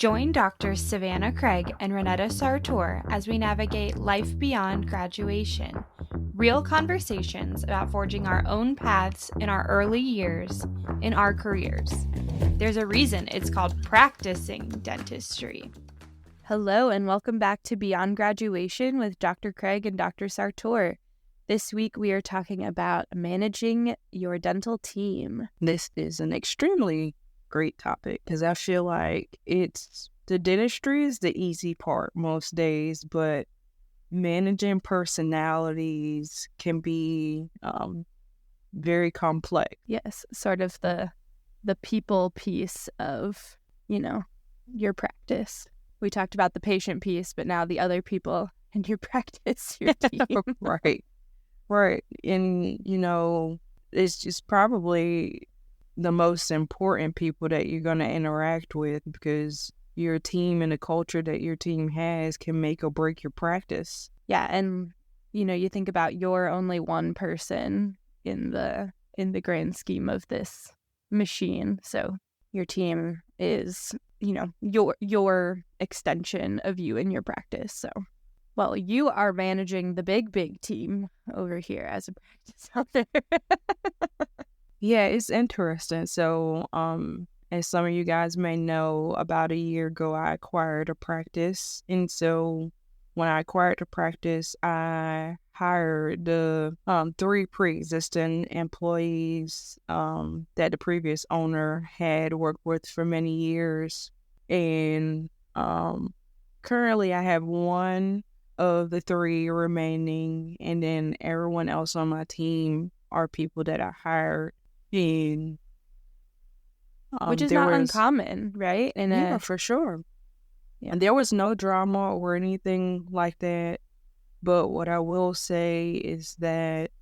Join Doctors Savanah Craig and Ronnetta Sartor as we navigate life beyond graduation. Real conversations about forging our own paths in our early years, in our careers. There's a reason it's called practicing dentistry. Hello, and welcome back to Beyond Graduation with Dr. Craig and Dr. Sartor. This week we are talking about managing your dental team. This is an extremely great topic because I feel like the dentistry is the easy part most days, but managing personalities can be very complex. Yes, sort of the people piece of, your practice. We talked about the patient piece, but now the other people in your practice, your team. Right. And, it's just probably the most important people that you're going to interact with because your team and the culture that your team has can make or break your practice. Yeah, and, you think about you're only one person in the grand scheme of this machine. So your team is, your extension of you in your practice. So, well, you are managing the big team over here as a practice owner. Yeah, it's interesting. So, as some of you guys may know, about a year ago, I acquired a practice. And so when I acquired the practice, I hired the 3 pre-existing employees that the previous owner had worked with for many years. And currently I have 1 of the 3 remaining, and then everyone else on my team are people that I hired. And which is not uncommon, right? Yeah, for sure. Yeah. And there was no drama or anything like that. But what I will say is that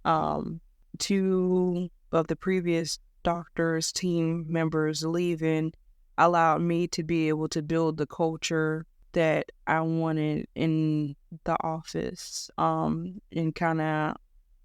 2 of the previous doctors, team members leaving allowed me to be able to build the culture that I wanted in the office. And kind of,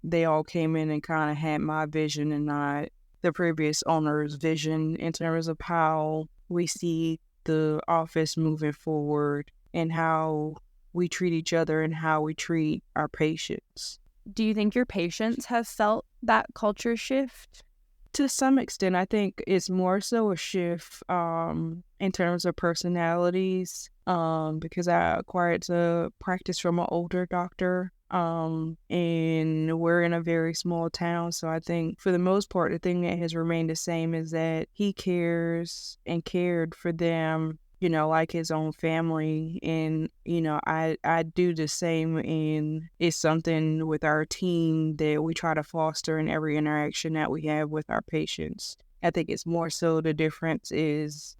they all came in and kind of had my vision and not the previous owner's vision in terms of how we see the office moving forward and how we treat each other and how we treat our patients. Do you think your patients have felt that culture shift? To some extent, I think it's more so a shift in terms of personalities because I acquired the practice from an older doctor. And we're in a very small town, so I think for the most part the thing that has remained the same is that he cares and cared for them, like his own family. And I do the same, and it's something with our team that we try to foster in every interaction that we have with our patients. I think it's more so the difference is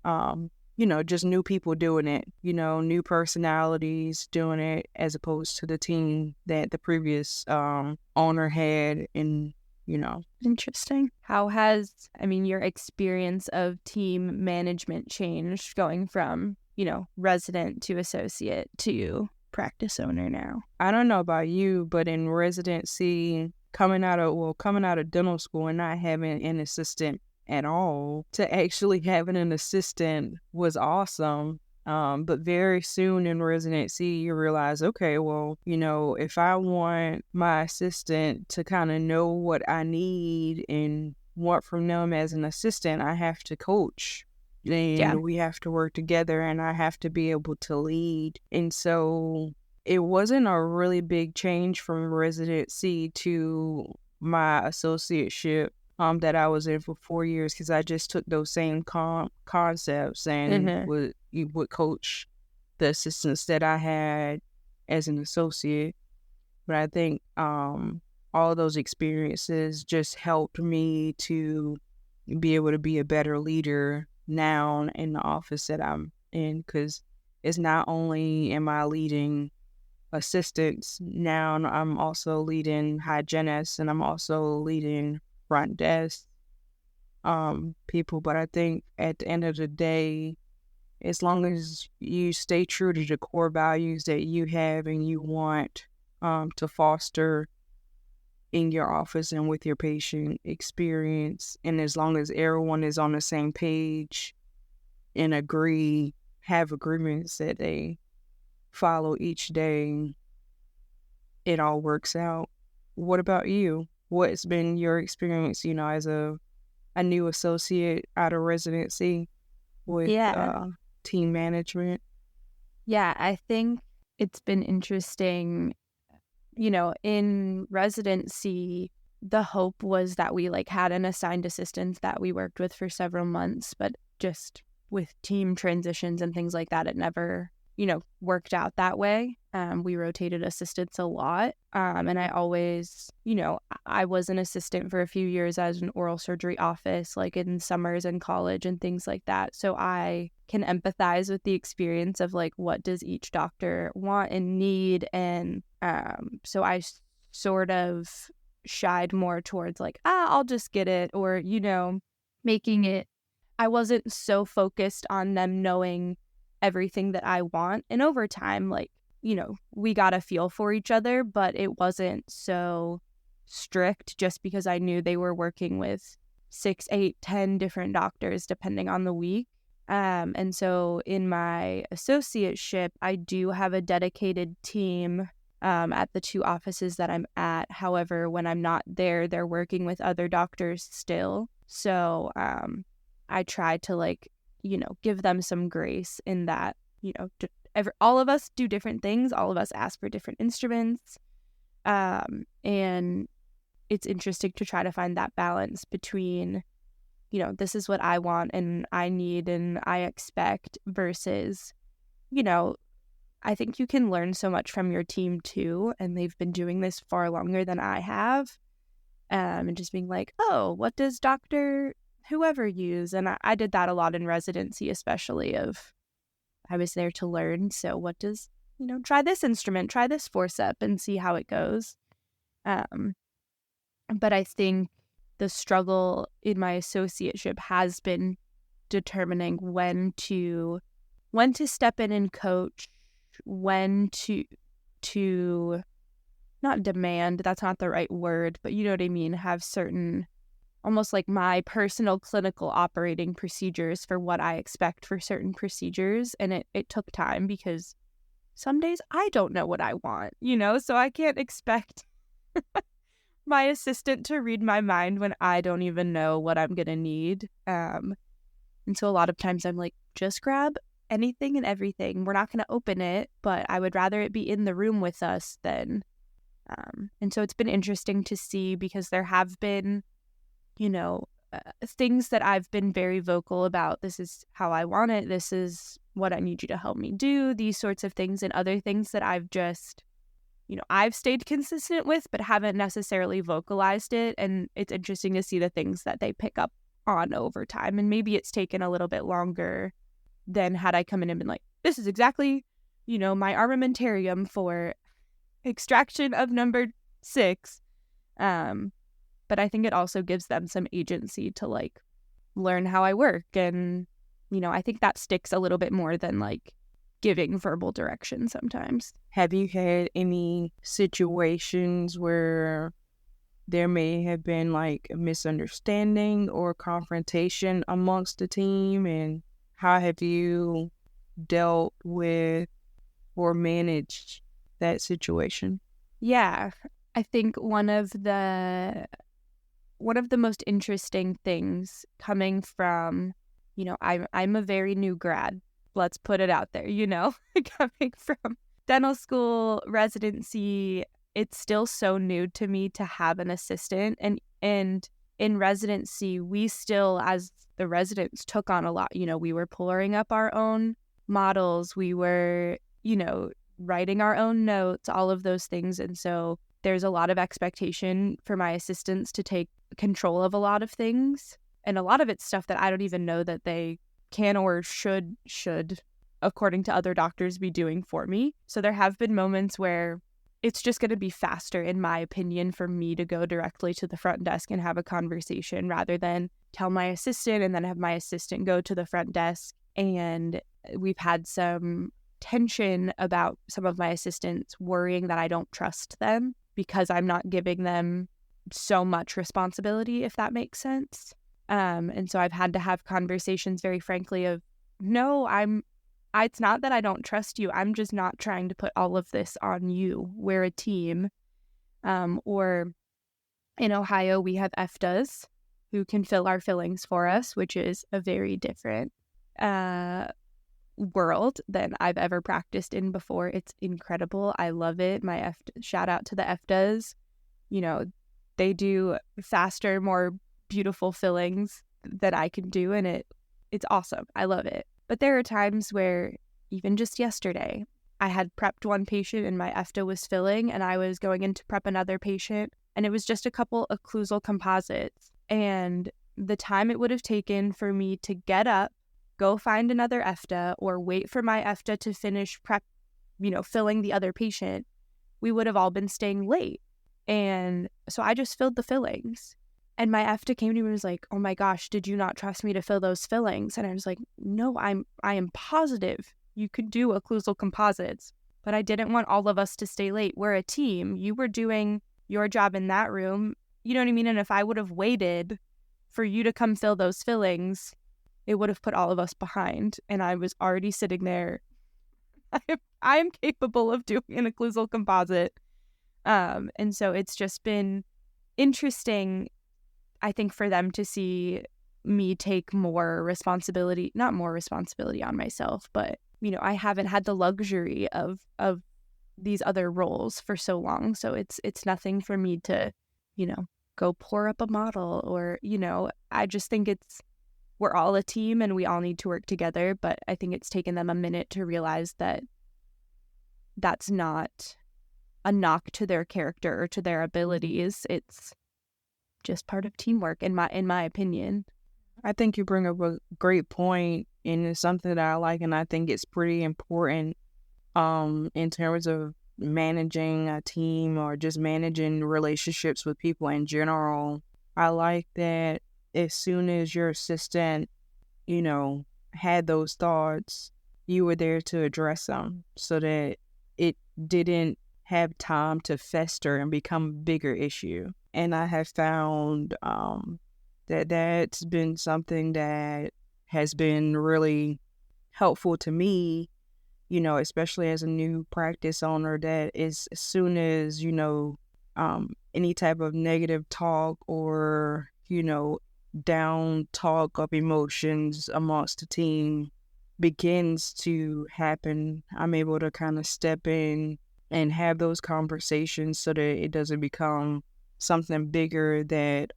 just new people doing it, new personalities doing it as opposed to the team that the previous owner had. And, Interesting. How has, your experience of team management changed going from, resident to associate to practice owner now? I don't know about you, but in residency, coming out of dental school and not having an assistant at all, to actually having an assistant was awesome. But very soon in residency, you realize, okay, well, if I want my assistant to kind of know what I need and want from them as an assistant, I have to coach. And we have to work together, and I have to be able to lead. And so it wasn't a really big change from residency to my associateship that I was in for 4 years, because I just took those same concepts and would coach the assistants that I had as an associate. But I think all those experiences just helped me to be able to be a better leader now in the office that I'm in, because it's not only am I leading assistants, now I'm also leading hygienists, and I'm also leading front desk people. But I think at the end of the day, as long as you stay true to the core values that you have and you want to foster in your office and with your patient experience, and as long as everyone is on the same page and agree have agreements that they follow each day, it all works out. What about you? What's been your experience, as a new associate out of residency with Yeah. team management? Yeah, I think it's been interesting. In residency, the hope was that we had an assigned assistant that we worked with for several months, but just with team transitions and things like that, it never, worked out that way. We rotated assistants a lot. And I always, I was an assistant for a few years as an oral surgery office, in summers in college and things like that. So I can empathize with the experience of what does each doctor want and need. And so I sort of shied more towards I'll just get it, or, making it, I wasn't so focused on them knowing everything that I want. And over time, we got a feel for each other, but it wasn't so strict just because I knew they were working with 6, 8, 10 different doctors depending on the week. And so in my associateship, I do have a dedicated team at the 2 offices that I'm at. However, when I'm not there, they're working with other doctors still. So I try to give them some grace in that, all of us do different things. All of us ask for different instruments. And it's interesting to try to find that balance between, this is what I want and I need and I expect versus, I think you can learn so much from your team too. And they've been doing this far longer than I have. And just being oh, what does Dr. whoever use? And I did that a lot in residency, especially I was there to learn. So what does, try this instrument, try this forceps and see how it goes. But I think the struggle in my associateship has been determining when to step in and coach, when to not demand, that's not the right word, but you know what I mean, have certain almost my personal clinical operating procedures for what I expect for certain procedures. And it took time because some days I don't know what I want, so I can't expect my assistant to read my mind when I don't even know what I'm going to need. And so a lot of times I'm just grab anything and everything. We're not going to open it, but I would rather it be in the room with us than. And so it's been interesting to see because there have been things that I've been very vocal about. This is how I want it. This is what I need you to help me do. These sorts of things, and other things that I've just, I've stayed consistent with, but haven't necessarily vocalized it. And it's interesting to see the things that they pick up on over time. And maybe it's taken a little bit longer than had I come in and been this is exactly, my armamentarium for extraction of number 6. But I think it also gives them some agency to learn how I work. And, I think that sticks a little bit more than giving verbal direction sometimes. Have you had any situations where there may have been a misunderstanding or confrontation amongst the team? And how have you dealt with or managed that situation? Yeah, I think one of the most interesting things coming from, I'm a very new grad. Let's put it out there, coming from dental school, residency, it's still so new to me to have an assistant. And in residency, we still, as the residents, took on a lot. We were pouring up our own models. We were, writing our own notes, all of those things. And so there's a lot of expectation for my assistants to take control of a lot of things. And a lot of it's stuff that I don't even know that they can or should, according to other doctors, be doing for me. So there have been moments where it's just going to be faster, in my opinion, for me to go directly to the front desk and have a conversation rather than tell my assistant and then have my assistant go to the front desk. And we've had some tension about some of my assistants worrying that I don't trust them because I'm not giving them so much responsibility, if that makes sense. And so I've had to have conversations very frankly of, no, I'm it's not that I don't trust you. I'm just not trying to put all of this on you. We're a team. Or in Ohio, we have EFTAs who can fill our fillings for us, which is a very different world than I've ever practiced in before. It's incredible. I love it. Shout out to the EFTAs. You know, they do faster, more beautiful fillings that I can do, and it's awesome. I love it. But there are times where, even just yesterday, I had prepped one patient and my EFTA was filling, and I was going in to prep another patient, and it was just a couple occlusal composites. And the time it would have taken for me to get up, go find another EFTA, or wait for my EFTA to finish filling the other patient, we would have all been staying late. And so I just filled the fillings. And my EFTA came to me and was like, "Oh my gosh, did you not trust me to fill those fillings?" And I was like, "No, I am positive you could do occlusal composites." But I didn't want all of us to stay late. We're a team. You were doing your job in that room. You know what I mean? And if I would have waited for you to come fill those fillings, it would have put all of us behind. And I was already sitting there. I am capable of doing an occlusal composite. And so it's just been interesting, I think, for them to see me take not more responsibility on myself, but, I haven't had the luxury of these other roles for so long. So it's nothing for me to, go pour up a model or, I just think we're all a team and we all need to work together. But I think it's taken them a minute to realize that that's not a knock to their character or to their abilities. It's just part of teamwork, in my opinion. I think you bring up a great point, and it's something that I like, and I think it's pretty important in terms of managing a team or just managing relationships with people in general. I like that as soon as your assistant, had those thoughts, you were there to address them so that it didn't have time to fester and become a bigger issue. And I have found that's been something that has been really helpful to me, especially as a new practice owner, that is as soon as, any type of negative talk or, down talk of emotions amongst the team begins to happen, I'm able to kind of step in and have those conversations so that it doesn't become something bigger that,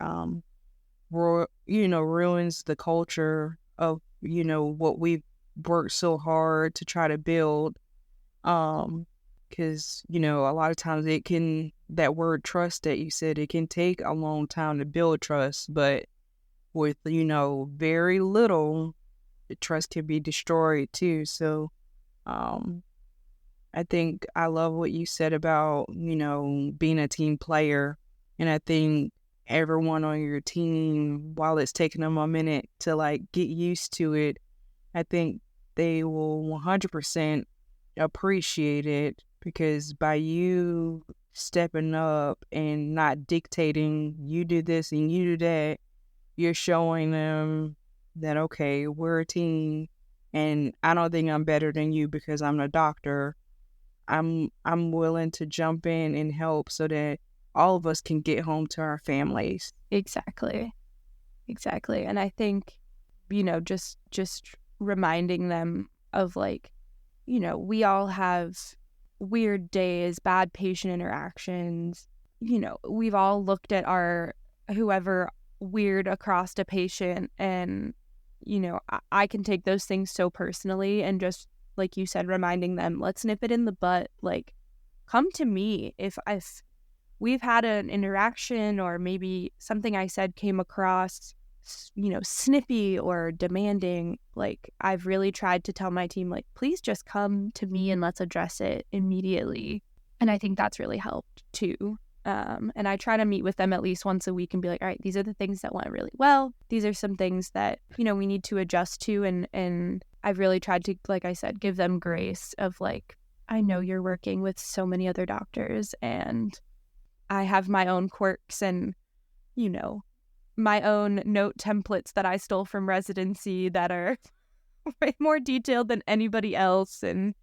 ruins the culture of, what we've worked so hard to try to build. Because, a lot of times that word trust that you said, it can take a long time to build trust, but with, very little, the trust can be destroyed too. So, I think I love what you said about, being a team player. And I think everyone on your team, while it's taking them a minute to get used to it, I think they will 100% appreciate it, because by you stepping up and not dictating, you do this and you do that, you're showing them that, okay, we're a team and I don't think I'm better than you because I'm a doctor. I'm willing to jump in and help so that all of us can get home to our families. Exactly. And I think, just reminding them of we all have weird days, bad patient interactions. We've all looked at our whoever weird across a patient, and, I can take those things so personally, and just like you said, reminding them, let's nip it in the butt. Come to me if we've had an interaction or maybe something I said came across, snippy or demanding. I've really tried to tell my team, please just come to me and let's address it immediately. And I think that's really helped too. And I try to meet with them at least once a week and be like, all right, these are the things that went really well. These are some things that, we need to adjust to. And I've really tried to, like I said, give them grace of I know you're working with so many other doctors, and I have my own quirks and, my own note templates that I stole from residency that are way more detailed than anybody else. And,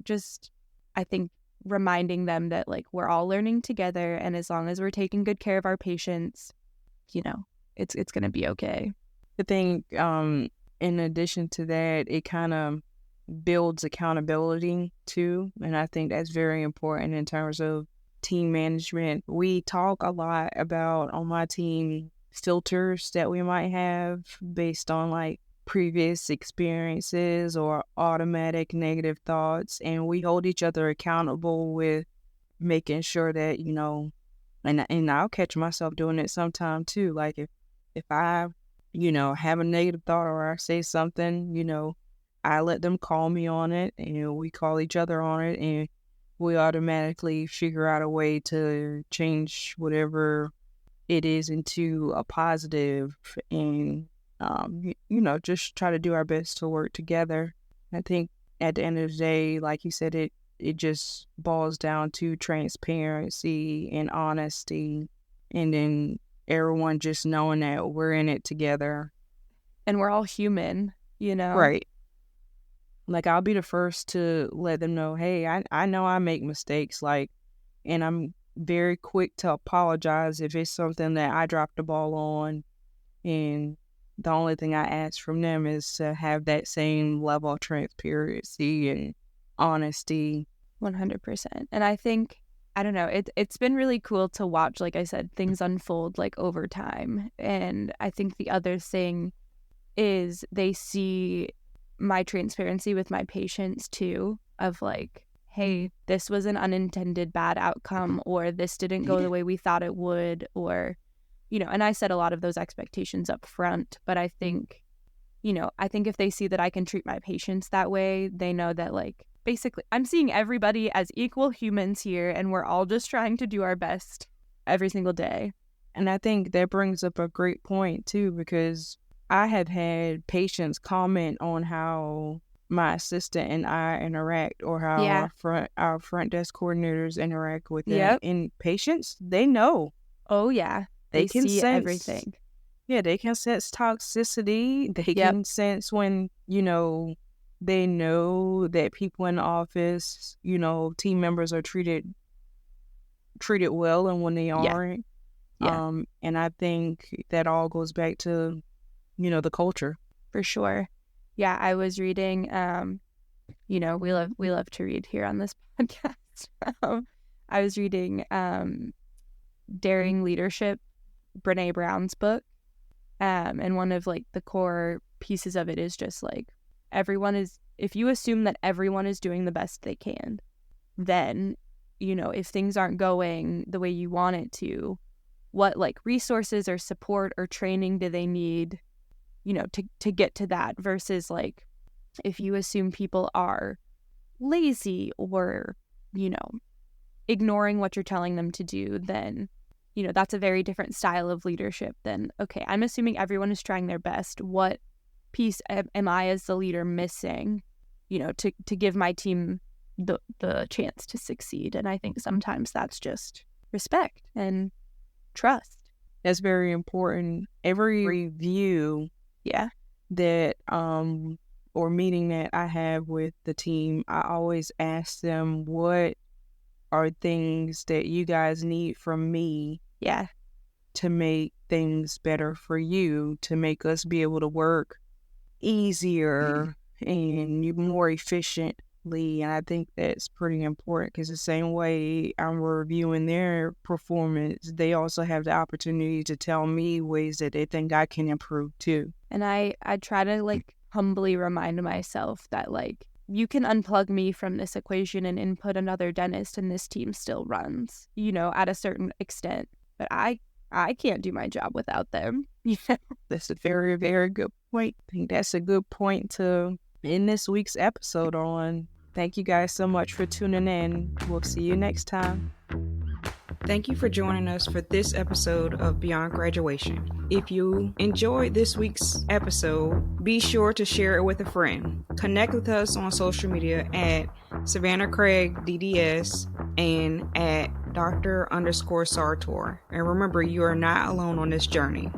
just, I think, reminding them that, like, we're all learning together, and as long as we're taking good care of our patients, it's going to be okay. I think in addition to that, it kind of builds accountability too. And I think that's very important in terms of team management. We talk a lot about, on my team, filters that we might have based on like previous experiences or automatic negative thoughts. And we hold each other accountable with making sure that, and I'll catch myself doing it sometime too. Like if I, have a negative thought or I say something, I let them call me on it, and we call each other on it, and we automatically figure out a way to change whatever it is into a positive, and, just try to do our best to work together. I think at the end of the day, like you said, it just boils down to transparency and honesty, and then everyone just knowing that we're in it together. And we're all human, Right. Like, I'll be the first to let them know, hey, I know I make mistakes, like, and I'm very quick to apologize if it's something that I dropped the ball on. And the only thing I ask from them is to have that same level of transparency and honesty. 100%. And I think, I don't know, it's been really cool to watch, like I said, things unfold like over time. And I think the other thing is they see my transparency with my patients too, of like, hey, this was an unintended bad outcome, or this didn't go the way we thought it would, or, and I set a lot of those expectations up front. But I think, if they see that I can treat my patients that way, they know that, like, basically I'm seeing everybody as equal humans here, and we're all just trying to do our best every single day. And I think that brings up a great point too, because I have had patients comment on how my assistant and I interact, or how our front desk coordinators interact with them. Yep. And patients, they know. Oh yeah, they can see everything. Yeah, they can sense toxicity. They can sense when, they know that people in the office, team members are treated well, and when they aren't. And I think that all goes back to, the culture. For sure. Yeah, I was reading, we love to read here on this podcast. I was reading Daring Leadership, Brene Brown's book. And one of like the core pieces of it is just like, if you assume that everyone is doing the best they can, then, if things aren't going the way you want it to, what like resources or support or training do they need, to get to that, versus like, if you assume people are lazy or, ignoring what you're telling them to do, then, that's a very different style of leadership than, okay, I'm assuming everyone is trying their best. What piece am I as the leader missing, to give my team the chance to succeed? And I think sometimes that's just respect and trust. That's very important. Every review that or meeting that I have with the team, I always ask them, what are things that you guys need from me to make things better for you, to make us be able to work easier and more efficiently. And I think that's pretty important, because the same way I'm reviewing their performance, they also have the opportunity to tell me ways that they think I can improve too. And I try to like humbly remind myself that, like, you can unplug me from this equation and input another dentist and this team still runs, at a certain extent. But I can't do my job without them. That's a very, very good point. I think that's a good point to end this week's episode on. Thank you guys so much for tuning in. We'll see you next time. Thank you for joining us for this episode of Beyond Graduation. If you enjoyed this week's episode, be sure to share it with a friend. Connect with us on social media at Savanah Craig DDS and at Dr. _Sartor. And remember, you are not alone on this journey.